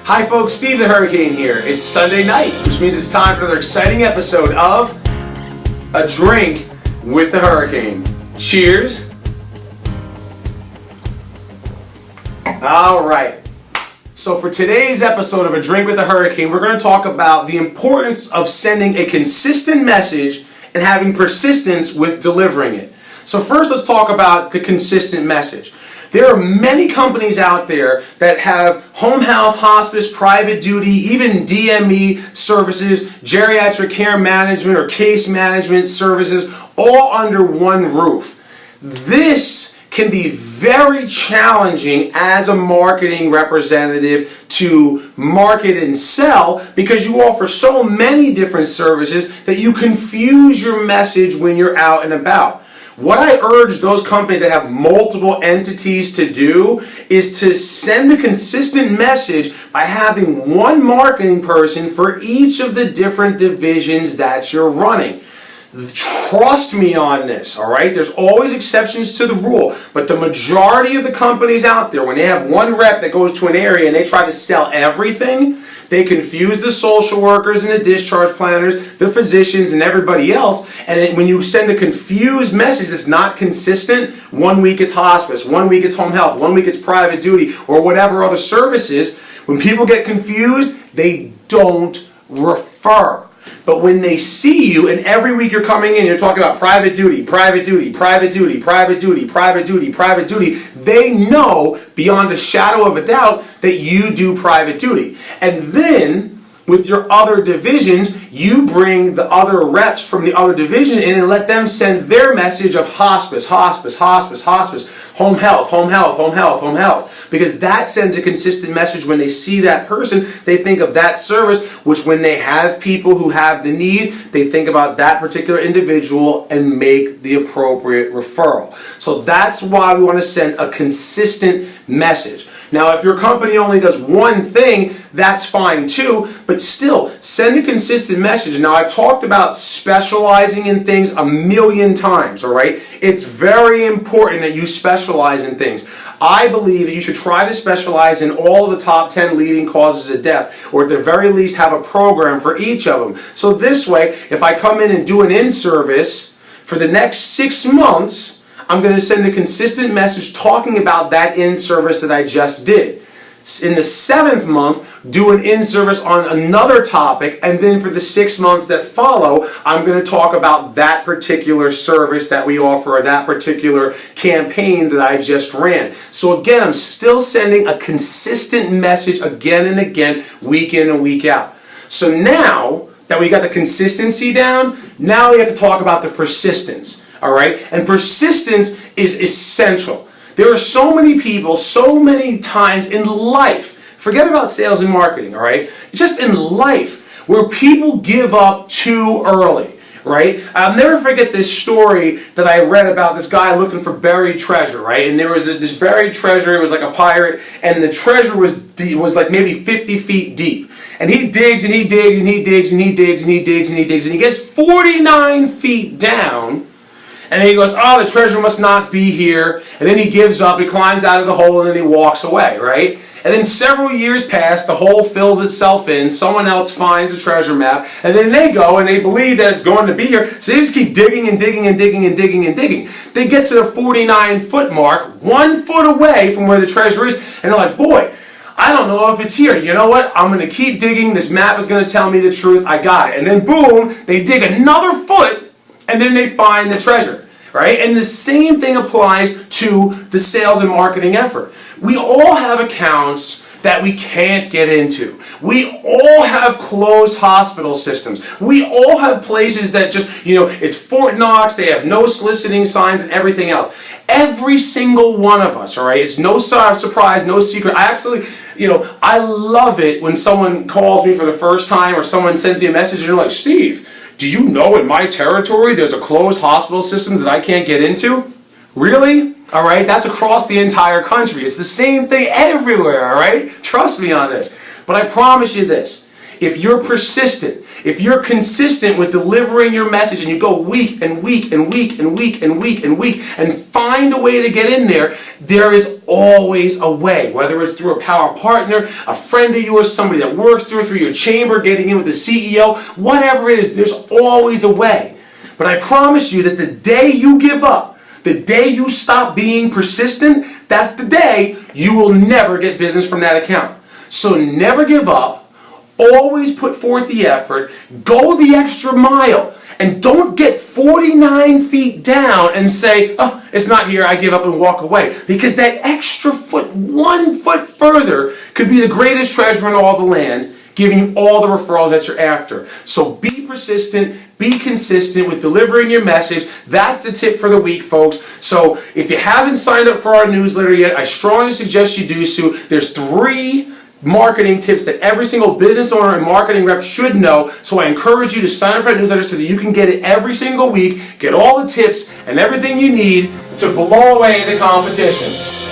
Hi folks, Steve the Hurricane here. It's Sunday night, which means it's time for another exciting episode of A Drink with the Hurricane. Cheers. Alright, so for today's episode of A Drink with the Hurricane, we're going to talk about the importance of sending a consistent message and having persistence with delivering it. So first let's talk about the consistent message. There are many companies out there that have home health, hospice, private duty, even DME services, geriatric care management or case management services, all under one roof. This can be very challenging as a marketing representative to market and sell because you offer so many different services that you confuse your message when you're out and about. What I urge those companies that have multiple entities to do is to send a consistent message by having one marketing person for each of the different divisions that you're running. Trust me on this, all right? There's always exceptions to the rule, but the majority of the companies out there, when they have one rep that goes to an area and they try to sell everything, they confuse the social workers and the discharge planners, the physicians and everybody else, and when you send a confused message that's not consistent, 1 week it's hospice, 1 week it's home health, 1 week it's private duty, or whatever other services, when people get confused, they don't refer. But when they see you, and every week you're coming in, you're talking about private duty, private duty, private duty, private duty, private duty, private duty, they know beyond a shadow of a doubt that you do private duty. And then, with your other divisions, you bring the other reps from the other division in and let them send their message of hospice, hospice, hospice, hospice, home health, home health, home health, home health. Because that sends a consistent message when they see that person, they think of that service, which when they have people who have the need, they think about that particular individual and make the appropriate referral. So that's why we want to send a consistent message. Now, if your company only does one thing, that's fine too, but still, send a consistent message. Now, I've talked about specializing in things a million times, all right? It's very important that you specialize in things. I believe that you should try to specialize in all of the top 10 leading causes of death, or at the very least have a program for each of them. So this way, if I come in and do an in-service for the next 6 months, I'm going to send a consistent message talking about that in-service that I just did. In the 7th month, do an in-service on another topic, and then for the 6 months that follow, I'm going to talk about that particular service that we offer, or that particular campaign that I just ran. So again, I'm still sending a consistent message again and again, week in and week out. So now that we got the consistency down, now we have to talk about the persistence. All right? And persistence is essential. There are so many people, so many times in life, forget about sales and marketing, all right? Just in life, where people give up too early, right? I'll never forget this story that I read about this guy looking for buried treasure, right? And there was this buried treasure, it was like a pirate, and the treasure was like maybe 50 feet deep. And he digs and he digs and he digs and he digs and he digs and he digs and he gets 49 feet down. And then he goes, oh, the treasure must not be here. And then he gives up, he climbs out of the hole, and then he walks away, right? And then several years pass, the hole fills itself in, someone else finds the treasure map, and then they go and they believe that it's going to be here, so they just keep digging and digging and digging and digging and digging. They get to the 49-foot mark, 1 foot away from where the treasure is, and they're like, boy, I don't know if it's here. You know what? I'm going to keep digging. This map is going to tell me the truth. I got it. And then boom, they dig another foot, and then they find the treasure, right? And the same thing applies to the sales and marketing effort. We all have accounts that we can't get into. We all have closed hospital systems. We all have places that just, it's Fort Knox, they have no soliciting signs and everything else. Every single one of us, all right? It's no surprise, no secret. I love it when someone calls me for the first time or someone sends me a message and they're like, Steve, do you know in my territory there's a closed hospital system that I can't get into? Really? All right, that's across the entire country. It's the same thing everywhere, all right? Trust me on this. But I promise you this. if you're persistent, if you're consistent with delivering your message and you go week and week and week and week and week and week and find a way to get in there, there is always a way. Whether it's through a power partner, a friend of yours, somebody that works through your chamber, getting in with the CEO, whatever it is, there's always a way. But I promise you that the day you give up, the day you stop being persistent, that's the day you will never get business from that account. So never give up. Always put forth the effort. Go the extra mile. And don't get 49 feet down and say, oh, it's not here, I give up and walk away. Because that extra foot, 1 foot further, could be the greatest treasure in all the land, giving you all the referrals that you're after. So be persistent, be consistent with delivering your message. That's the tip for the week, folks. So if you haven't signed up for our newsletter yet, I strongly suggest you do so. There's 3 marketing tips that every single business owner and marketing rep should know. So I encourage you to sign up for that newsletter so that you can get it every single week, get all the tips and everything you need to blow away the competition.